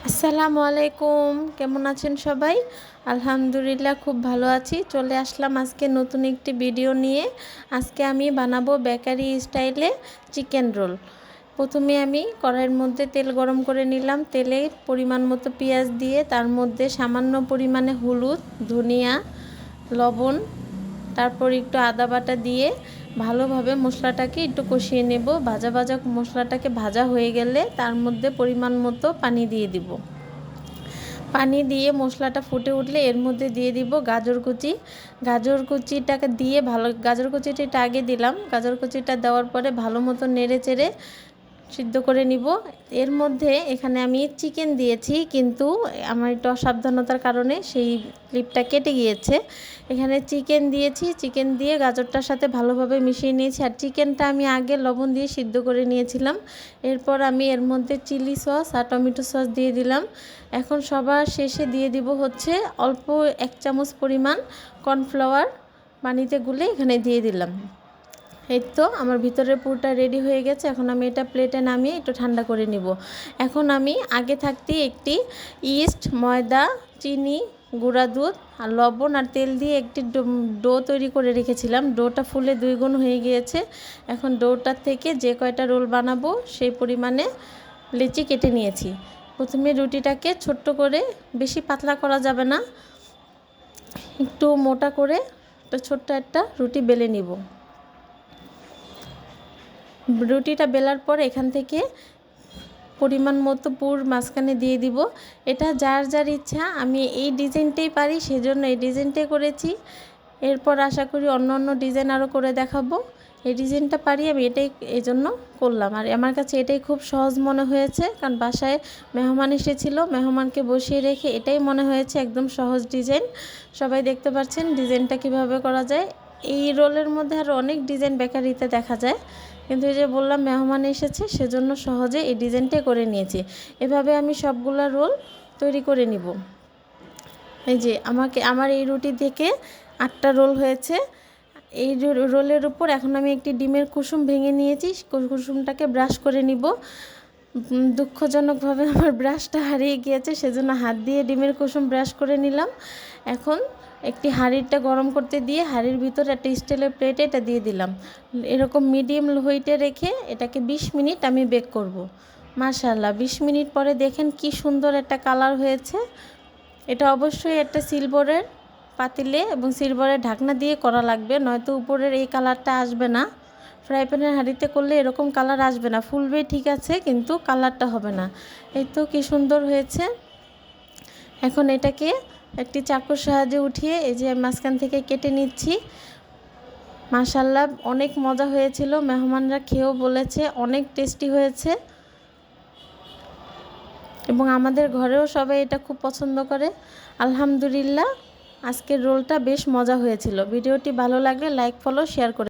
আসসালামু আলাইকুম, কেমন আছেন সবাই? আলহামদুলিল্লাহ খুব ভালো আছি। চলে আসলাম আজকে নতুন একটি ভিডিও নিয়ে। আজকে আমি বানাবো বেকারি স্টাইলে চিকেন রোল। প্রথমে আমি কড়াইয়ের মধ্যে তেল গরম করে নিলাম। তেলে পরিমাণ মতো পেঁয়াজ দিয়ে তার মধ্যে সামান্য পরিমাণে হলুদ, ধনিয়া, লবণ, তারপর একটু আদা বাটা দিয়ে ভালোভাবে মশলাটাকে একটু কষিয়ে নেব। ভাজা ভাজা মশলাটাকে ভাজা হয়ে গেলে তার মধ্যে পরিমাণ মতো পানি দিয়ে দিব। পানি দিয়ে মশলাটা ফুটে উঠলে এর মধ্যে দিয়ে দিব গাজর কুচি। গাজর কুচিটাকে দিয়ে গাজর কুচিটা আগে দিলাম। গাজর কুচিটা দেওয়ার পরে ভালো মতো নেড়ে চেড়ে সিদ্ধ করে নিব। এর মধ্যে এখানে আমি চিকেন দিয়েছি, কিন্তু আমার একটু অসাবধানতার কারণে সেই ক্লিপটা কেটে গিয়েছে। এখানে চিকেন দিয়েছি, চিকেন দিয়ে গাজরটার সাথে ভালোভাবে মিশিয়ে নিয়েছি। আর চিকেনটা আমি আগে লবণ দিয়ে সিদ্ধ করে নিয়েছিলাম। এরপর আমি এর মধ্যে চিলি সস আর টমেটো সস দিয়ে দিলাম। এখন সবার শেষে দিয়ে দিব হচ্ছে অল্প 1 চামচ পরিমাণ কর্নফ্লাওয়ার পানিতে গুলে এখানে দিয়ে দিলাম। এই তো আমার ভিতরের পুরটা রেডি হয়ে গেছে। এখন আমি এটা প্লেটে নামিয়ে একটু ঠান্ডা করে নিব। এখন আমি আগে থাকতেই একটি ইস্ট, ময়দা, চিনি, গুঁড়া দুধ আর লবণ আর তেল দিয়ে একটি ডো তৈরি করে রেখেছিলাম। ডোটা ফুলে 2 গুণ হয়ে গিয়েছে। এখন ডোটার থেকে যে কয়টা রোল বানাবো সেই পরিমাণে লেচি কেটে নিয়েছি। প্রথমে রুটিটাকে ছোট্ট করে, বেশি পাতলা করা যাবে না, একটু মোটা করে ছোট্ট একটা রুটি বেলে নিব। রুটিটা বেলার পর এখান থেকে পরিমাণ মতো পুর মাঝখানে দিয়ে দিব। এটা যার যার ইচ্ছা, আমি এই ডিজাইনটাই পারি সেজন্য এই ডিজাইনটাই করেছি। এরপর আশা করি অন্য অন্য ডিজাইন আরও করে দেখাবো। এই ডিজাইনটা পারি আমি, এটাই এই জন্য করলাম। আর আমার কাছে এটাই খুব সহজ মনে হয়েছে, কারণ বাসায় মেহমান এসেছিলো, মেহমানকে বসিয়ে রেখে এটাই মনে হয়েছে একদম সহজ ডিজাইন। সবাই দেখতে পাচ্ছেন ডিজাইনটা কিভাবে করা যায়। এই রোলের মধ্যে আরও অনেক ডিজাইন বেকারিতে দেখা যায়, কিন্তু এই যে বললাম মেহমান এসেছে সেজন্য সহজে এই ডিজাইনটাই করে নিয়েছি। এভাবে আমি সবগুলা রোল তৈরি করে নিব। এই যে আমার এই রুটি থেকে 8টা রোল হয়েছে। এই রোলের উপর এখন আমি একটি ডিমের কুসুম ভেঙে নিয়েছি। কুসুমটাকে ব্রাশ করে নিব। দুঃখজনকভাবে আমার ব্রাশটা হারিয়ে গিয়েছে, সেজন্য হাত দিয়ে ডিমের কুসুম ব্রাশ করে নিলাম। এখন একটি হাঁড়িটা গরম করতে দিয়ে হাঁড়ির ভিতরে একটা স্টিলের প্লেটে এটা দিয়ে দিলাম। এরকম মিডিয়াম হিটে রেখে এটাকে 20 মিনিট আমি বেক করব। মাশাআল্লাহ 20 মিনিট পরে দেখেন কি সুন্দর একটা কালার হয়েছে। এটা অবশ্যই একটা সিলভারের পাতিলে এবং সিলভারের ঢাকনা দিয়ে করা লাগবে, নয়তো উপরের এই কালারটা আসবে না। ফ্রাই প্যানের হাঁড়িতে করলে এরকম কালার আসবে না, ফুলবে ঠিক আছে কিন্তু কালারটা হবে না। এই তো কি সুন্দর হয়েছে। এখন এটাকে একটি চাকুর সাহায্যে উঠিয়ে এই যে মাঝখান থেকে কেটে নিচ্ছি। মাশাআল্লাহ অনেক মজা হয়েছিল, মেহমানরা খেয়েও বলেছে অনেক টেস্টি হয়েছে এবং আমাদের ঘরেও সবাই এটা খুব পছন্দ করে। আলহামদুলিল্লাহ আজকের রোলটা বেশ মজা হয়েছিল। ভিডিওটি ভালো লাগলে লাইক, ফলো, শেয়ার করে